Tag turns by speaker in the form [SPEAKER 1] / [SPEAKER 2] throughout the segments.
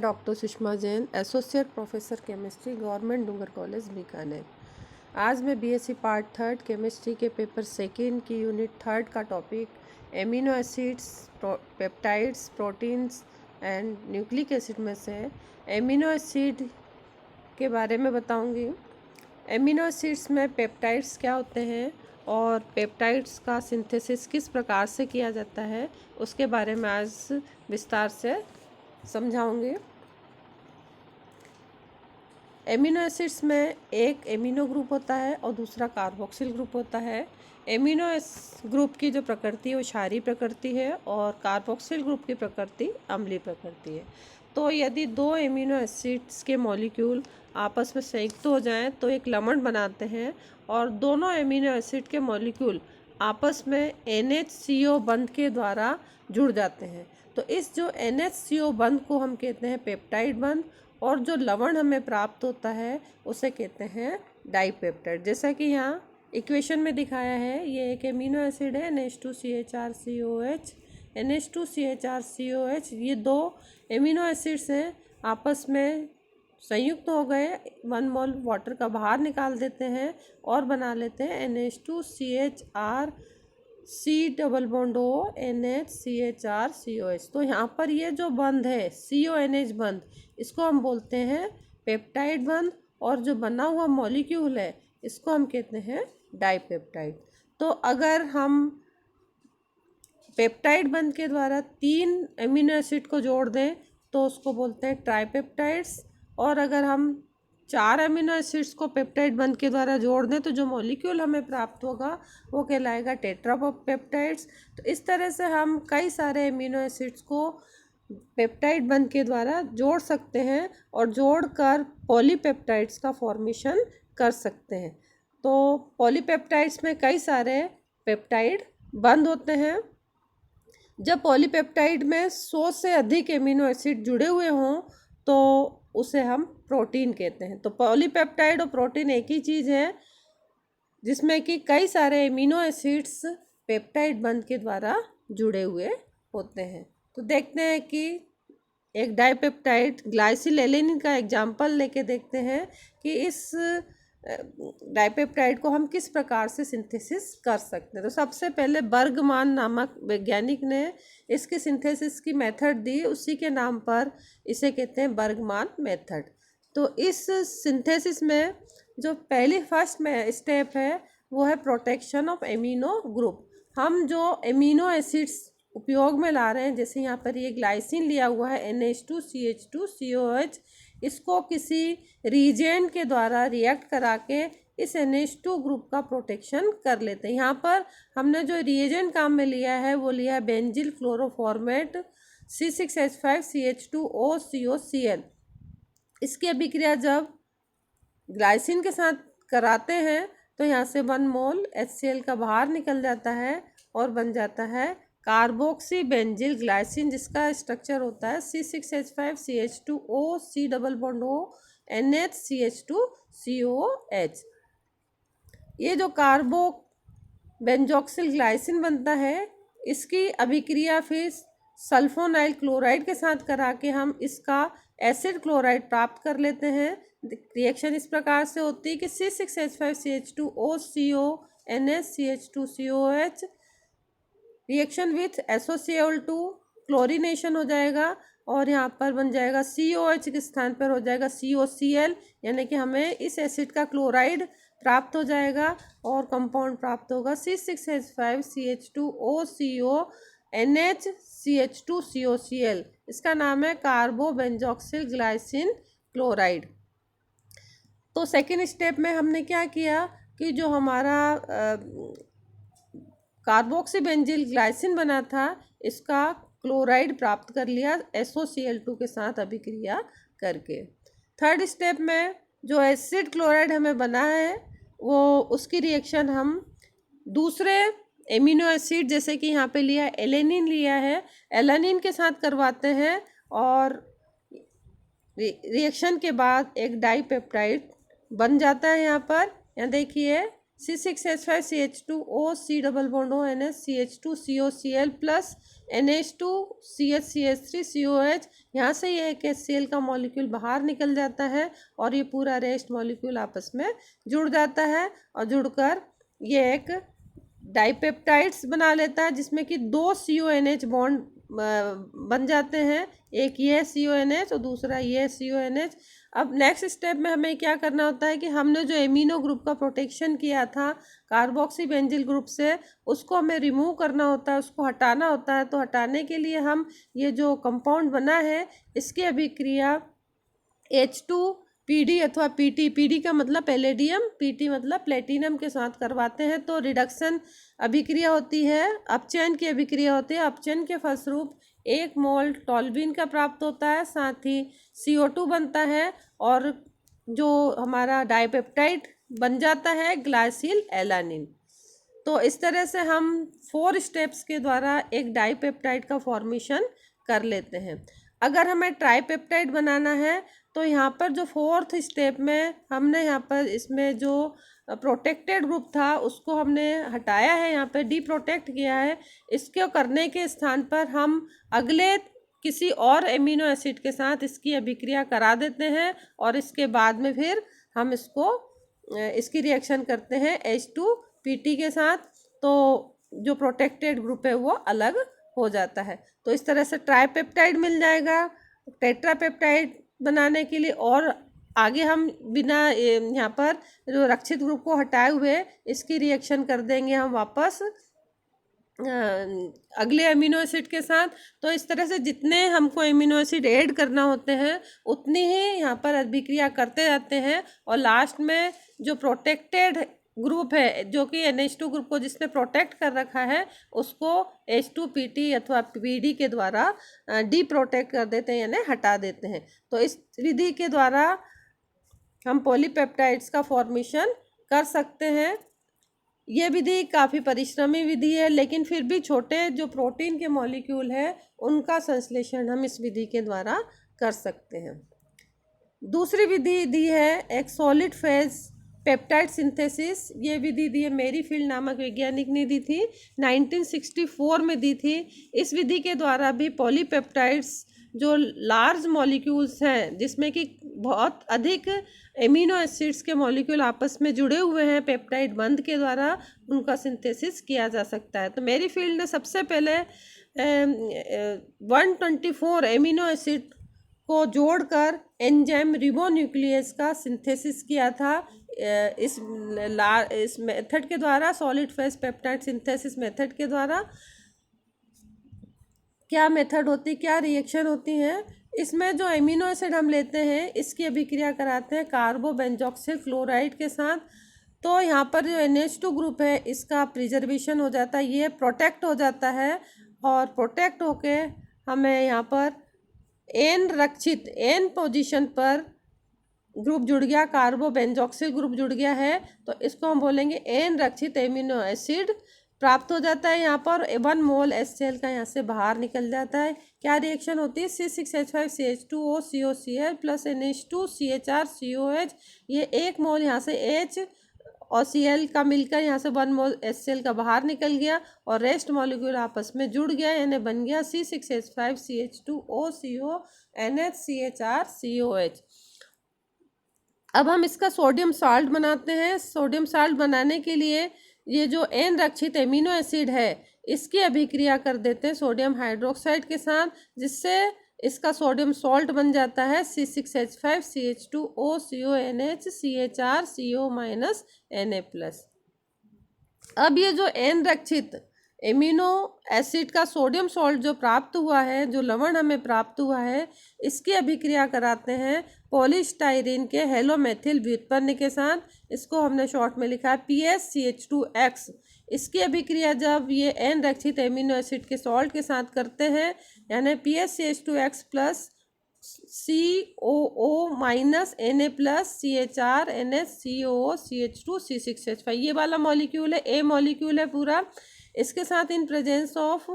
[SPEAKER 1] Doctor Sushma Jain, associate professor chemistry, government Dungar college Bikaner. आज मैं BSc part third chemistry के paper second की यूनिट थर्ड का topic amino acids, peptides, proteins and nucleic acid में से amino acid के बारे में बताऊंगी। एमिनो एसिड्स में पेप्टाइड्स क्या होते हैं और पेप्टाइड्स का सिंथेसिस किस प्रकार से किया जाता है, उसके बारे में आज विस्तार से समझाऊंगी। एमिनो एसिड्स में एक एमिनो ग्रुप होता है और दूसरा कार्बोक्सिल ग्रुप होता है। एमिनो ग्रुप की जो प्रकृति है वो क्षारीय प्रकृति है और कार्बोक्सिल ग्रुप की प्रकृति अम्लीय प्रकृति है। तो यदि दो एमिनो एसिड्स के मॉलिक्यूल आपस में संयुक्त हो जाएं तो एक लवण बनाते हैं और दोनों एमिनो एसिड के मॉलिक्यूल आपस में NHCO बंध के द्वारा जुड़ जाते हैं। तो इस जो NHCO बंध को हम कहते हैं पेप्टाइड बंध, और जो लवण हमें प्राप्त होता है उसे कहते हैं डाइपेप्टाइड। जैसा कि यहाँ इक्वेशन में दिखाया है, ये एक एमिनो एसिड है NH2CHRCOH, NH2CHRCOH। ये दो एमिनो एसिड्स हैं, आपस में संयुक्त हो गए, 1 मोल वाटर का बाहर निकाल देते हैं और बना लेते हैं NH2CHR C double bond O NHCHRCOH। तो यहाँ पर ये जो बंध है CONH बंध, इसको हम बोलते हैं पेप्टाइड बंध, और जो बना हुआ मॉलिक्यूल है इसको हम कहते हैं डाइपेप्टाइड। तो अगर हम पेप्टाइड बंध के द्वारा 3 एमिनो एसिड को जोड़ दें तो उसको बोलते हैं ट्राइपेप्टाइड्स, और अगर हम 4 एमिनो एसिड्स को पेप्टाइड बंध के द्वारा जोड़ दें तो जो मॉलिक्यूल हमें प्राप्त होगा वो कहलाएगा टेट्रापेप्टाइड्स। तो इस तरह से हम कई सारे एमिनो एसिड्स को पेप्टाइड बंध के द्वारा जोड़ सकते हैं और जोड़कर पॉलीपेप्टाइड्स का फॉर्मेशन कर सकते हैं। तो पॉलीपेप्टाइड्स में कई सारे पेप्टाइड बंध होते हैं। जब पॉलीपेप्टाइड में 100 से अधिक एमिनो एसिड जुड़े हुए हों तो उसे हम प्रोटीन कहते हैं। तो पॉलीपेप्टाइड और प्रोटीन एक ही चीज़ है जिसमें कि कई सारे एमिनो एसिड्स पेप्टाइड बंध के द्वारा जुड़े हुए होते हैं। तो देखते हैं कि एक डाइपेप्टाइड ग्लाइसिल एलेनिन का एग्जाम्पल लेके देखते हैं कि इस डाइपेप्टाइड को हम किस प्रकार से सिंथेसिस कर सकते हैं। तो सबसे पहले बर्गमान नामक वैज्ञानिक ने इसकी सिंथेसिस की मेथड दी, उसी के नाम पर इसे कहते हैं बर्गमान मेथड। तो इस सिंथेसिस में जो पहली फर्स्ट में स्टेप है वो है प्रोटेक्शन ऑफ एमिनो ग्रुप। हम जो एमिनो एसिड्स उपयोग में ला रहे हैं, जैसे यहाँ पर ये ग्लाइसिन लिया हुआ है NH2CH2COH, इसको किसी रिएजेंट के द्वारा रिएक्ट करा के इस NH2 ग्रुप का प्रोटेक्शन कर लेते हैं। यहाँ पर हमने जो रिएजेंट काम में लिया है वो लिया है बेंजिल क्लोरोफॉर्मेट C6H5CH2OCOCl। इसकी अभिक्रिया जब ग्लाइसिन के साथ कराते हैं तो यहाँ से 1 मोल HCl का बाहर निकल जाता है और बन जाता है कार्बोक्सी बेंजिल ग्लाइसिन, जिसका स्ट्रक्चर होता है C6H5CH2O C double bond O NHCH2COH। ये जो कार्बो बेंजोक्सिल ग्लाइसिन बनता है, इसकी अभिक्रिया फिर सल्फोनाइल क्लोराइड के साथ करा के हम इसका एसिड क्लोराइड प्राप्त कर लेते हैं। रिएक्शन इस प्रकार से होती है कि C6H5CH2OCO NHCH2COH reaction with SOCl2 chlorination हो जाएगा और यहाँ पर बन जाएगा COH के स्थान पर हो जाएगा COCl, यानी कि हमें इस एसिड का क्लोराइड प्राप्त हो जाएगा और कंपाउंड प्राप्त होगा C6H5CH2OCO NHCH2COCl। इसका नाम है कार्बोबेंजोक्सिल ग्लाइसिन क्लोराइड। तो सेकेंड स्टेप में हमने क्या किया कि जो हमारा कार्बोक्सी बेंजिल ग्लाइसिन बना था इसका क्लोराइड प्राप्त कर लिया SOCl2 के साथ अभिक्रिया करके। थर्ड स्टेप में जो एसिड क्लोराइड हमें बना है वो उसकी रिएक्शन हम दूसरे एमिनो एसिड, जैसे कि यहाँ पे लिया एलेनिन लिया है, एलानिन के साथ करवाते हैं और रिएक्शन के बाद एक डाइपेप्टाइड बन जाता है। यहाँ देखिए C6H5CH2O C double bond O NHCH2COCl plus NH2CH3COH, यहाँ से ये एक HCl का मॉलिक्यूल बाहर निकल जाता है और ये पूरा रेस्ट मॉलिक्यूल आपस में जुड़ जाता है और जुड़कर ये एक डाइपेप्टाइड्स बना लेता है, जिसमें कि 2 CONH बॉन्ड बन जाते हैं, एक ये CONH और दूसरा ये CONH। अब नेक्स्ट स्टेप में हमें क्या करना होता है कि हमने जो एमिनो ग्रुप का प्रोटेक्शन किया था कार्बोक्सी बेंजिल ग्रुप से, उसको हमें रिमूव करना होता है, उसको हटाना होता है। तो हटाने के लिए हम ये जो कंपाउंड बना है इसकी अभिक्रिया H2PD अथवा PT, PD का मतलब पैलेडियम, PT मतलब प्लेटिनम के साथ करवाते हैं। तो रिडक्शन अभिक्रिया होती है, अपचयन की अभिक्रिया होती है। अपचयन के फलस्वरूप 1 मोल टॉल्यूबिन का प्राप्त होता है, साथ ही CO2 बनता है और जो हमारा डाइपेप्टाइड बन जाता है ग्लाइसिल एलानिन। तो इस तरह से हम 4 स्टेप्स के द्वारा एक डाइपेप्टाइड का फॉर्मेशन कर लेते हैं। अगर हमें ट्राइपेप्टाइड बनाना है तो यहाँ पर जो 4th स्टेप में हमने यहाँ पर इसमें जो प्रोटेक्टेड ग्रुप था उसको हमने हटाया है, यहाँ पर डीप्रोटेक्ट किया है। इसको करने के स्थान पर हम अगले किसी और एमिनो एसिड के साथ इसकी अभिक्रिया करा देते हैं और इसके बाद में फिर हम इसकी रिएक्शन करते हैं H2PT के साथ, तो जो प्रोटेक्टेड ग्रुप है वो अलग हो जाता है। तो इस तरह से ट्राइपेप्टाइड मिल जाएगा। टेट्रापेप्टाइड बनाने के लिए और आगे हम बिना यहाँ पर जो रक्षित ग्रुप को हटाए हुए इसकी रिएक्शन कर देंगे हम वापस अगले अमीनो एसिड के साथ। तो इस तरह से जितने हमको अमीनो एसिड ऐड करना होते हैं उतनी ही यहाँ पर अभिक्रिया करते जाते हैं और लास्ट में जो प्रोटेक्टेड ग्रुप है जो कि NH2 ग्रुप को जिसने प्रोटेक्ट कर रखा है उसको H2PT अथवा PD के द्वारा डीप्रोटेक्ट कर देते हैं, यानी हटा देते हैं। तो इस विधि के द्वारा हम पॉलीपेप्टाइड्स का फॉर्मेशन कर सकते हैं। ये विधि काफ़ी परिश्रमी विधि है, लेकिन फिर भी छोटे जो प्रोटीन के मॉलिक्यूल है उनका संश्लेषण हम इस विधि के द्वारा कर सकते हैं। दूसरी विधि दी है एक सॉलिड फेज पेप्टाइड सिंथेसिस। ये विधि दी है मेरीफील्ड नामक वैज्ञानिक ने दी थी, 1964 में दी थी। इस विधि के द्वारा भी पॉलीपेप्टाइड्स जो लार्ज मॉलिक्यूल्स हैं जिसमें कि बहुत अधिक एमिनो एसिड्स के मॉलिक्यूल आपस में जुड़े हुए हैं पेप्टाइड बंध के द्वारा, उनका सिंथेसिस किया जा सकता है। तो मेरीफील्ड ने सबसे पहले 124 एमिनो एसिड को जोड़कर एंजाइम रिबोन्यूक्लियस का सिंथेसिस किया था। इस मेथड के द्वारा, solid phase peptide synthesis method के द्वारा क्या मेथड होती, क्या रिएक्शन होती है, इसमें जो एमिनो एसिड हम लेते हैं इसकी अभिक्रिया कराते हैं कार्बोबेंजॉक्सिल क्लोराइड के साथ। तो यहाँ पर जो NH2 ग्रुप है इसका प्रिजर्वेशन हो जाता है, ये प्रोटेक्ट हो जाता है और प्रोटेक्ट होके हमें यहाँ पर N रक्षित N पोजीशन पर ग्रुप जुड़ गया, कार्बोबेंजॉक्सिल ग्रुप जुड़ गया है, तो इसको हम बोलेंगे N रक्षित एमिनो एसिड प्राप्त हो जाता है। यहाँ पर 1 मोल HCl का यहाँ से बाहर निकल जाता है। क्या रिएक्शन होती है, C6H5CH2O COCl plus NH2CHR COH, ये 1 मोल यहाँ से H और Cl का मिलकर यहाँ से 1 मोल HCl का बाहर निकल गया और रेस्ट मॉलिक्यूल आपस में जुड़ गया, यानी बन गया C6H5CH2O CO NH CHR COH। अब हम इसका सोडियम साल्ट बनाते हैं। सोडियम साल्ट बनाने के लिए ये जो N रक्षित एमिनो एसिड है इसकी अभिक्रिया कर देते हैं सोडियम हाइड्रोक्साइड के साथ, जिससे इसका सोडियम सॉल्ट बन जाता है C6H5CH2O CONH CHR CO Na+। अब ये जो N रक्षित एमिनो एसिड का सोडियम सॉल्ट जो प्राप्त हुआ है, जो लवण हमें प्राप्त हुआ है, इसकी अभिक्रिया कराते हैं पॉलीस्टाइरीन के हेलोमेथिल व्युत्पन्न के साथ। इसको हमने शॉर्ट में लिखा है PSCH2X। इसकी अभिक्रिया जब ये N रक्षित एमिनो एसिड के सॉल्ट के साथ करते हैं, यानी PSCH2X plus COO minus Na plus CHR NH COO CH2 C6H5, ये वाला मॉलिक्यूल है, A मॉलिक्यूल है पूरा। इसके साथ in presence of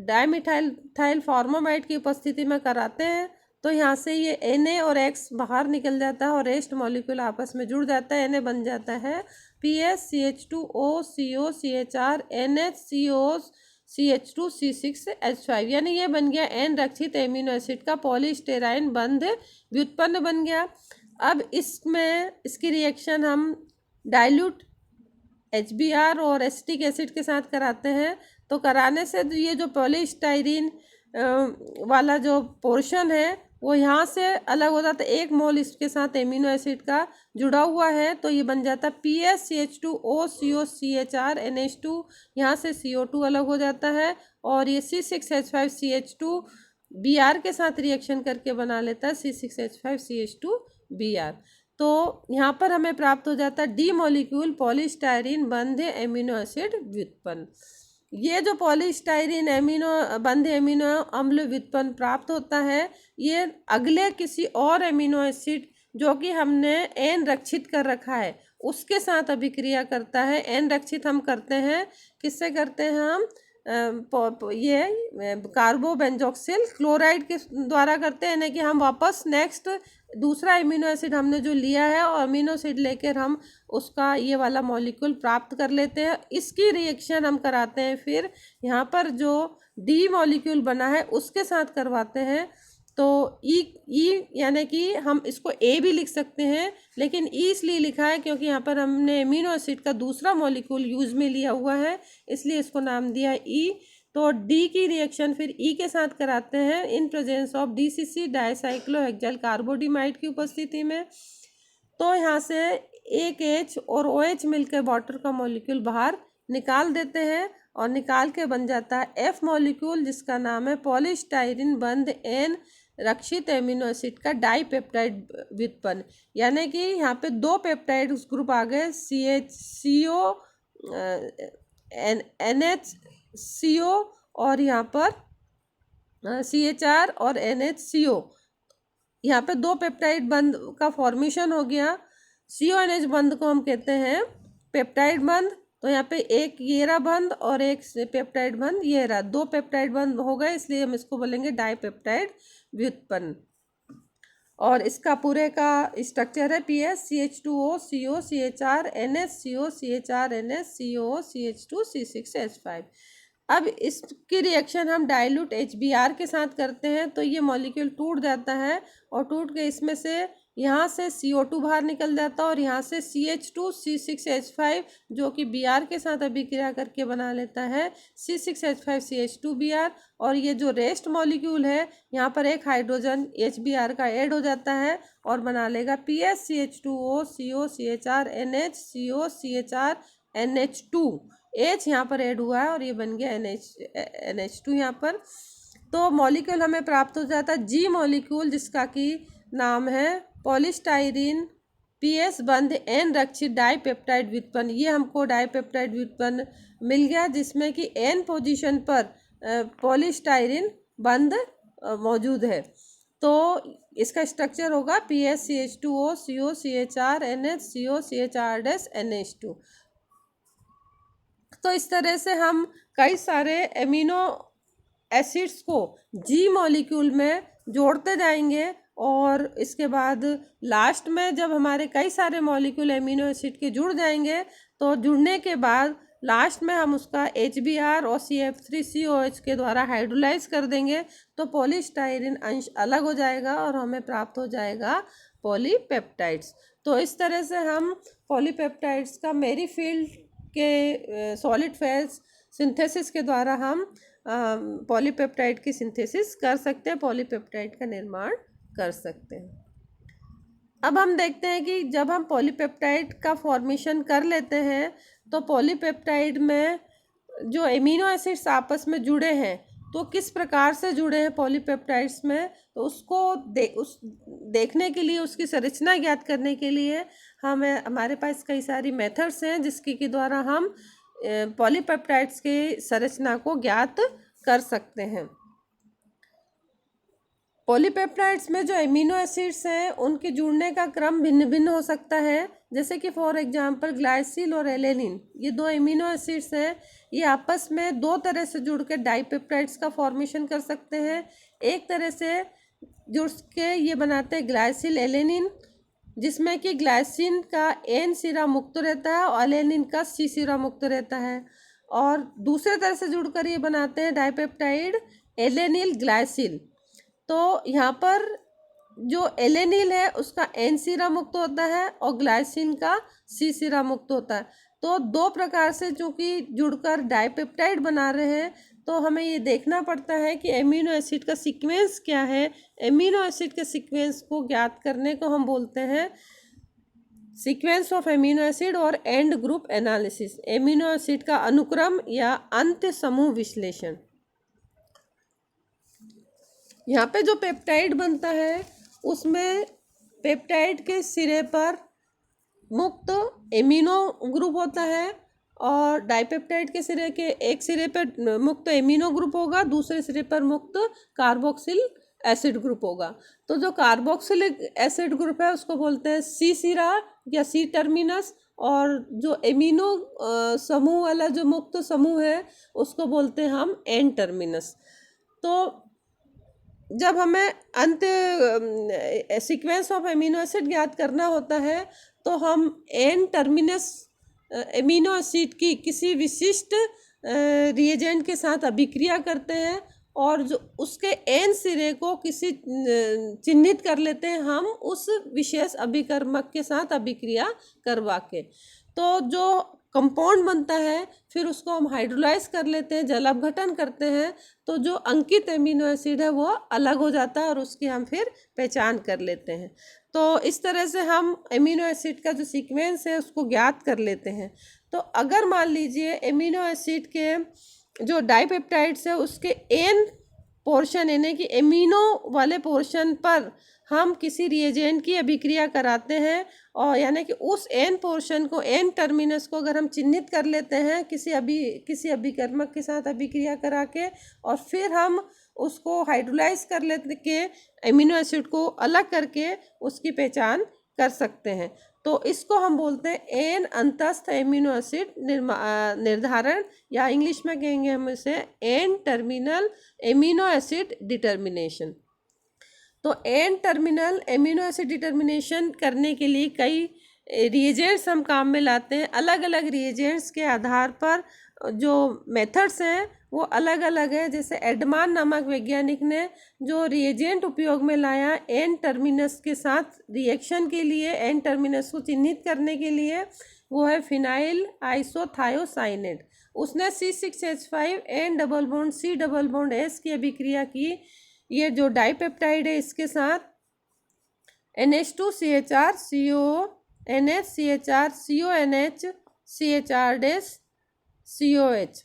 [SPEAKER 1] dimethyl formamide की उपस्थिति में कराते हैं, तो यहाँ से ये Na और X बाहर निकल जाता है और रेस्ट मॉलिक्यूल आपस में जुड़ जाता है, Na बन जाता है PSCH2O CO CHR NH CO CH2C6H5, यानी ये बन गया एन रक्षित एमिनो एसिड का पॉलीस्टेराइन बंध व्युत्पन्न बन गया। अब इसमें इसकी रिएक्शन हम डाइल्यूट HBr और एसिटिक एसिड के साथ कराते हैं। तो कराने से ये जो पॉलीस्टाइरीन वाला जो पोर्शन है वो यहाँ से अलग हो जाता है। 1 मोल इसके साथ एमिनो एसिड का जुड़ा हुआ है, तो ये बन जाता है PsCH2OCOCHR NH2, यहाँ से CO2 अलग हो जाता है और ये C6H5CH2Br के साथ रिएक्शन करके बना लेता है C6H5CH2Br। तो यहाँ पर हमें प्राप्त हो जाता है डी मॉलिक्यूल पॉलीस्टाइरीन बंध एमिनो एसिड व्युत्पन्न। ये जो पॉलीस्टाइरीन बंध एमिनो अम्ल व्युत्पन्न प्राप्त होता है, ये अगले किसी और एमिनो एसिड जो कि हमने एन रक्षित कर रखा है उसके साथ अभिक्रिया करता है। एन रक्षित हम करते हैं, किससे करते हैं हम? ये कार्बोबेंजोक्सिल क्लोराइड के द्वारा करते हैं, यानी कि हम वापस नेक्स्ट दूसरा एमिनो एसिड हमने जो लिया है और अमीनो एसिड लेकर हम उसका ये वाला मॉलिक्यूल प्राप्त कर लेते हैं। इसकी रिएक्शन हम कराते हैं, फिर यहाँ पर जो डी मॉलिक्यूल बना है उसके साथ करवाते हैं। तो ई यानी कि हम इसको ए भी लिख सकते हैं, लेकिन ई इसलिए लिखा है क्योंकि यहाँ पर हमने एमिनो एसिड का दूसरा मॉलिक्यूल यूज में लिया हुआ है, इसलिए इसको नाम दिया ई। तो डी की रिएक्शन फिर ई के साथ कराते हैं इन प्रेजेंस ऑफ DCC डाइसाइक्लोहेक्साइल कार्बोडिमाइड की उपस्थिति में। तो यहाँ से एक H और OH मिलकर वाटर का मॉलिक्यूल बाहर निकाल देते हैं और निकाल के बन जाता है F मॉलिक्यूल, जिसका नाम है पॉलीस्टाइरीन बंध एन रक्षित एमिनो एसिड का डाइपेप्टाइड व्युत्पन्न। यानी कि यहाँ पे 2 पेप्टाइड ग्रुप आ गए, CHCO NHCO और यहाँ पर CHR और NHCO। यहाँ पे 2 पेप्टाइड बंध का फॉर्मेशन हो गया। CONH बंध को हम कहते हैं पेप्टाइड बंध। तो यहाँ पे एक ये रहा बंध और एक पेप्टाइड बंध ये रहा, 2 पेप्टाइड बंध हो गए, इसलिए हम इसको बोलेंगे डाइपेप्टाइड व्युत्पन्न। और इसका पूरे का स्ट्रक्चर है PS CH2O CO CHR NH CO CHR NH CO CH2 C6H5। अब इसकी रिएक्शन हम डाइल्यूट HBr के साथ करते हैं, तो ये मॉलिक्यूल टूट जाता है और टूट के इसमें से यहाँ से CO2 बाहर निकल जाता है और यहाँ से CH2 C6H5 जो कि Br के साथ अभिक्रिया करके बना लेता है C6H5CH2Br। और ये जो रेस्ट मॉलिक्यूल है यहाँ पर एक हाइड्रोजन HBr का ऐड हो जाता है और बना लेगा PS CH2O CO CHR NH CO CHR NH2। H यहाँ पर ऐड हुआ है और ये बन गया NH2 यहाँ पर। तो मॉलिक्यूल हमें प्राप्त हो जाता है G मॉलिक्यूल, जिसका कि नाम है पॉलीस्टाइरीन PS बंध एन रक्षित डाइपेप्टाइड व्युत्पन्न। ये हमको डाइपेप्टाइड व्युत्पन्न मिल गया जिसमें कि एन पोजीशन पर पॉलीस्टाइरीन बंध मौजूद है। तो इसका स्ट्रक्चर होगा PS CH2O CO CHR NH CO CHR NH2। तो इस तरह से हम कई सारे एमिनो एसिड्स को जी मॉलिक्यूल में जोड़ते जाएंगे और इसके बाद लास्ट में जब हमारे कई सारे मॉलिक्यूल एमिनो एसिड के जुड़ जाएंगे तो जुड़ने के बाद लास्ट में हम उसका HBr और CF3COH के द्वारा हाइड्रोलाइज कर देंगे, तो पॉलीस्टाइरीन अंश अलग हो जाएगा और हमें प्राप्त हो जाएगा पॉलीपेप्टाइड्स। तो इस तरह से हम पॉलीपेप्टाइड्स का मेरीफील्ड के सॉलिड फेज सिंथेसिस के द्वारा हम पॉलीपेप्टाइड की सिंथेसिस कर सकते हैं, पॉलीपेप्टाइड का निर्माण कर सकते हैं। अब हम देखते हैं कि जब हम पॉलीपेप्टाइड का फॉर्मेशन कर लेते हैं तो पॉलीपेप्टाइड में जो एमिनो एसिड्स आपस में जुड़े हैं तो किस प्रकार से जुड़े हैं पॉलीपेप्टाइड्स में, तो उसको देखने के लिए, उसकी संरचना ज्ञात करने के लिए हमारे पास कई सारी मेथड्स हैं जिसके के द्वारा हम पॉलीपेप्टाइड्स की संरचना को ज्ञात कर सकते हैं। पॉलीपेप्टाइड्स में जो एमिनो एसिड्स हैं उनके जुड़ने का क्रम भिन्न भिन्न हो सकता है, जैसे कि फॉर एग्जांपल ग्लाइसिल और एलेनिन, ये 2 एमिनो एसिड्स हैं, ये आपस में 2 तरह से जुड़ के डाइपेप्टाइड्स का फॉर्मेशन कर सकते हैं। एक तरह से जुड़ के ये बनाते हैं ग्लाइसिल एलेनिन, जिसमें कि ग्लाइसिन का N सिरा मुक्त रहता है और एलेनिन का C सिरा मुक्त रहता है। और दूसरे तरह से जुड़कर ये बनाते हैं डाइपेप्टाइड एलेनिल ग्लाइसिल। तो यहाँ पर जो एलेनिल है उसका एन सिरा मुक्त होता है और ग्लाइसिन का सी सिरा मुक्त होता है। तो दो प्रकार से चूँकि जुड़कर डाइपेप्टाइड बना रहे हैं, तो हमें ये देखना पड़ता है कि एमिनो एसिड का सीक्वेंस क्या है। एमिनो एसिड के सीक्वेंस को ज्ञात करने को हम बोलते हैं सीक्वेंस ऑफ एमिनो एसिड और and group analysis. Amino acid का अनुक्रम या अंत्य समूह विश्लेषण। यहाँ पे जो पेप्टाइड बनता है उसमें पेप्टाइड के सिरे पर मुक्त एमिनो ग्रुप होता है और डाइपेप्टाइड के सिरे के एक सिरे पर मुक्त एमिनो ग्रुप होगा, दूसरे सिरे पर मुक्त कार्बोक्सिल एसिड ग्रुप होगा। तो जो कार्बोक्सिलिक एसिड ग्रुप है उसको बोलते हैं सी सिरा या सी टर्मिनस, और जो एमिनो समूह वाला जो मुक्त समूह है उसको बोलते हैं हम एन टर्मिनस। तो जब हमें अंत सीक्वेंस ऑफ एमिनो एसिड ज्ञात करना होता है तो हम एन टर्मिनस एमिनो एसिड की किसी विशिष्ट रिएजेंट के साथ अभिक्रिया करते हैं और जो उसके एन सिरे को किसी चिन्हित कर लेते हैं हम उस विशेष अभिकर्मक के साथ अभिक्रिया करवा के। तो जो कंपाउंड बनता है फिर उसको हम हाइड्रोलाइज कर लेते हैं, जल अपघटन करते हैं, तो जो अंकित एमिनो एसिड है वो अलग हो जाता है और उसकी हम फिर पहचान कर लेते हैं। तो इस तरह से हम एमिनो एसिड का जो सीक्वेंस है उसको ज्ञात कर लेते हैं। तो अगर मान लीजिए एमिनो एसिड के जो डाइपेप्टाइड्स है उसके एन पोर्शन यानी कि एमिनो वाले पोर्शन पर हम किसी रिएजेंट की अभिक्रिया कराते हैं और यानी कि उस एन पोर्शन को एन टर्मिनस को अगर हम चिन्हित कर लेते हैं किसी अभिकर्मक के साथ अभिक्रिया करा के और फिर हम उसको हाइड्रोलाइज कर लेते के एमिनो एसिड को अलग करके उसकी पहचान कर सकते हैं। तो इसको हम बोलते हैं एन अंतस्थ एमिनो एसिड निर्धारण, या इंग्लिश में कहेंगे हम इसे N terminal amino acid determination. तो N terminal amino acid determination करने के लिए कई रिएजेंट्स हम काम में लाते हैं। अलग अलग रिएजेंट्स के आधार पर जो मेथड्स हैं वो अलग अलग है। जैसे एडमान नामक वैज्ञानिक ने जो रिएजेंट उपयोग में लाया एन टर्मिनस के साथ रिएक्शन के लिए, एन टर्मिनस को चिन्हित करने के लिए, वो है फिनाइल आइसोथायोसाइनेट। उसने C6H5 N double bond C double bond S की अभिक्रिया की। ये जो डाइपेप्टाइड है इसके साथ NH2CHR CO NH CHR CONH CHR COH।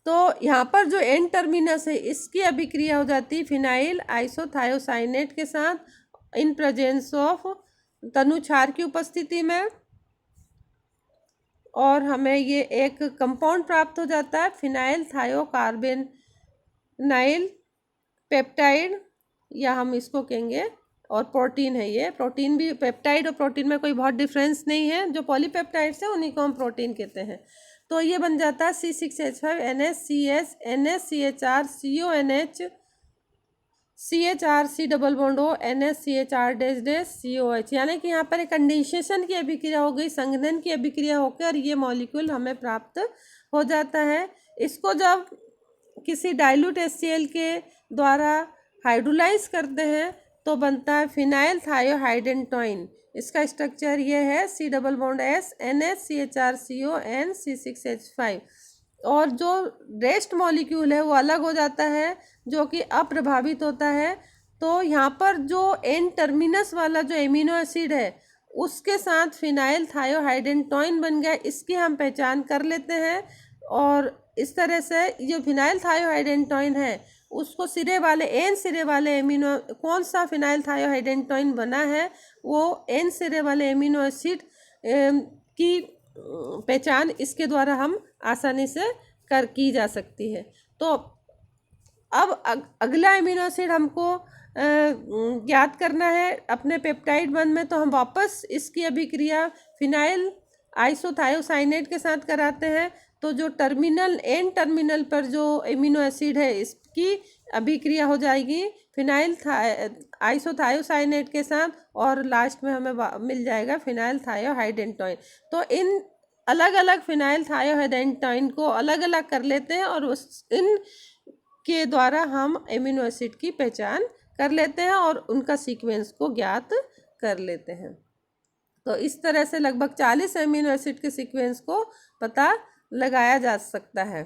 [SPEAKER 1] तो यहाँ पर जो एन टर्मिनस है इसकी अभिक्रिया हो जाती है फिनाइल आइसोथायोसाइनेट के साथ इन प्रेजेंस ऑफ तनुक्षार की उपस्थिति में, और हमें ये एक कंपाउंड प्राप्त हो जाता है फिनाइल थायोकार्बोनाइल पेप्टाइड, या हम इसको कहेंगे, और प्रोटीन है ये। प्रोटीन भी, पेप्टाइड और प्रोटीन में कोई बहुत डिफरेंस नहीं है। जो पॉलीपेप्टाइड्स है उन्हीं को हम प्रोटीन कहते हैं। तो ये बन जाता है C6H5 NHCS NHCHR CONH CHR C double bond O NHCHR COH, यानी कि यहाँ पर एक कंडेंसेशन की अभिक्रिया हो गई, संघनन की अभिक्रिया होकर ये मॉलिक्यूल हमें प्राप्त हो जाता है। इसको जब किसी डाइल्यूट HCl के द्वारा हाइड्रोलाइज करते हैं तो बनता है फिनाइल थायोहाइडेंटोइन। इसका स्ट्रक्चर ये है C double bond S NHCHR CO N C6H5, और जो रेस्ट मॉलिक्यूल है वो अलग हो जाता है जो कि अप्रभावित होता है। तो यहाँ पर जो एन टर्मिनस वाला जो एमिनो एसिड है उसके साथ फिनाइल थायोहाइडेंटोइन बन गया, इसकी हम पहचान कर लेते हैं। और इस तरह से जो फिनाइल थायोहाइडेंटोइन है उसको सिरे वाले एन सिरे वाले एमिनो, कौन सा फिनाइल थायोहाइडेंटोइन बना है वो एन सिरे वाले एमिनो एसिड की पहचान इसके द्वारा हम आसानी से की जा सकती है। तो अब अगला एमिनो एसिड हमको ज्ञात करना है अपने पेप्टाइड बंध में, तो हम वापस इसकी अभिक्रिया फिनाइल आइसोथायोसाइनेट के साथ कराते हैं। तो जो टर्मिनल एन टर्मिनल पर जो एमिनो एसिड है इसकी अभिक्रिया हो जाएगी फिनाइल आइसोथायोसाइनेट के साथ, और लास्ट में हमें मिल जाएगा फिनाइल थायोहाइडेंटोइन। तो इन अलग अलग फिनाइल थायोहाइडेंटाइन को अलग अलग कर लेते हैं और उस इन के द्वारा हम एमिनो एसिड की पहचान कर लेते हैं और उनका सीक्वेंस को ज्ञात कर लेते हैं। तो इस तरह से लगभग 40 एमिनो एसिड के सीक्वेंस को पता लगाया जा सकता है।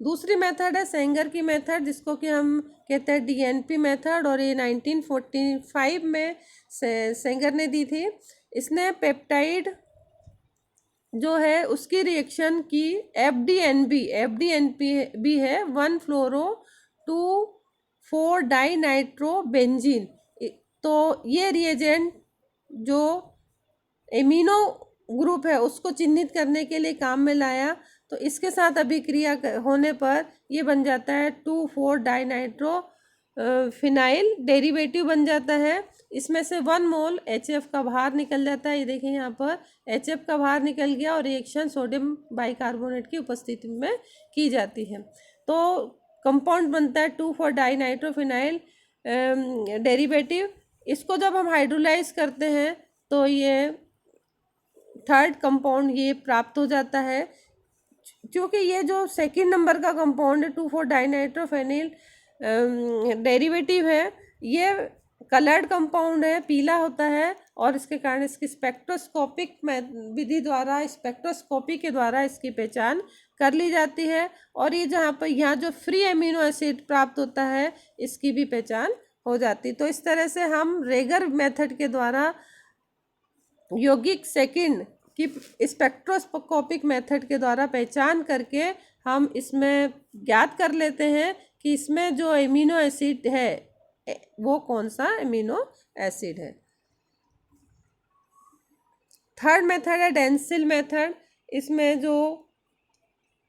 [SPEAKER 1] दूसरी मेथड है सेंगर की मेथड, जिसको कि हम कहते हैं डीएनपी मेथड, और ये 1945 में सेंगर ने दी थी। इसने पेप्टाइड जो है उसकी रिएक्शन की एफडीएनपी है 1-फ्लोरो-2,4-डाइनाइट्रोबेंजीन। तो ये रिएजेंट जो एमिनो ग्रुप है उसको चिन्हित करने के लिए काम में लाया। तो इसके साथ अभिक्रिया होने पर ये बन जाता है 2,4-डाइनाइट्रो फिनाइल डेरिवेटिव बन जाता है। इसमें से 1 मोल HF का बाहर निकल जाता है। ये देखिए यहाँ पर HF का बाहर निकल गया और रिएक्शन सोडियम बाइकार्बोनेट की उपस्थिति में की जाती है। तो कंपाउंड बनता है 2,4-डाइनाइट्रोफिनाइल डेरिवेटिव। इसको जब हम हाइड्रोलाइज करते हैं तो ये थर्ड कंपाउंड ये प्राप्त हो जाता है। क्योंकि ये जो सेकंड नंबर का कंपाउंड है 2,4-डाइनाइट्रोफिनाइल डेरिवेटिव है, ये कलर्ड कंपाउंड है, पीला होता है, और इसके कारण इसकी स्पेक्ट्रोस्कोपिक विधि द्वारा, स्पेक्ट्रोस्कोपी के द्वारा इसकी पहचान कर ली जाती है। और ये यहाँ जो फ्री एमिनो एसिड प्राप्त होता है इसकी भी पहचान हो जाती है। तो इस तरह से हम रेगर मेथड के द्वारा यौगिक सेकंड की स्पेक्ट्रोस्कोपिक मेथड के द्वारा पहचान करके हम इसमें ज्ञात कर लेते हैं कि इसमें जो एमिनो एसिड है वो कौन सा एमिनो एसिड है। थर्ड मेथड है डेंसिल मेथड। इसमें जो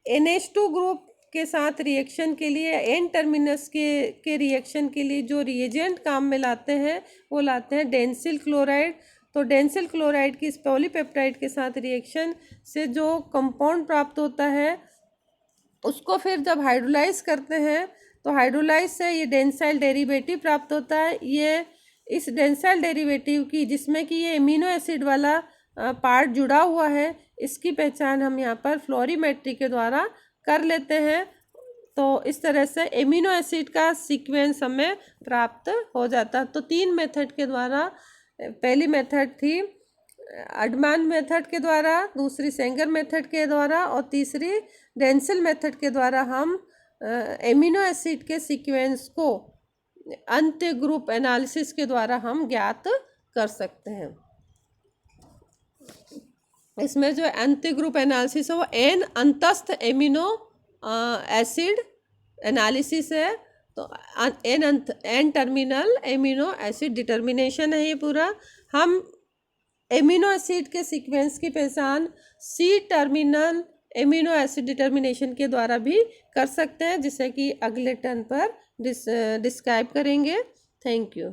[SPEAKER 1] NH2 ग्रुप के साथ रिएक्शन के लिए एन टर्मिनस के रिएक्शन के लिए जो रिएजेंट काम में लाते हैं वो लाते हैं डेंसिल क्लोराइड। तो डेंसिल क्लोराइड की इस पॉलीपेप्टाइड के साथ रिएक्शन से जो कंपाउंड प्राप्त होता है उसको फिर जब हाइड्रोलाइज करते हैं तो हाइड्रोलाइज से ये डेंसाइल डेरिवेटिव प्राप्त होता है। ये इस डेंसाइल डेरिवेटिव की, जिसमें कि ये एमिनो एसिड वाला पार्ट जुड़ा हुआ है, इसकी पहचान हम यहाँ पर फ्लोरीमेट्री के द्वारा कर लेते हैं। तो इस तरह से एमिनो एसिड का सीक्वेंस हमें प्राप्त हो जाता है। तो 3 मेथड के द्वारा, पहली मेथड थी अडमान मेथड के द्वारा, दूसरी सेंगर मेथड के द्वारा और तीसरी डेंसिल मेथड के द्वारा हम एमिनो एसिड के सीक्वेंस को अंत्य ग्रुप एनालिसिस के द्वारा हम ज्ञात कर सकते हैं। इसमें जो अंत्य ग्रुप एनालिसिस है वो एन अंतस्थ एमिनो एसिड एनालिसिस है। तो N terminal amino acid determination है ये पूरा। हम एमिनो एसिड के सीक्वेंस की पहचान C terminal amino acid determination के द्वारा भी कर सकते हैं, जिसे कि अगले टर्न पर डिस्क्राइब करेंगे। Thank you.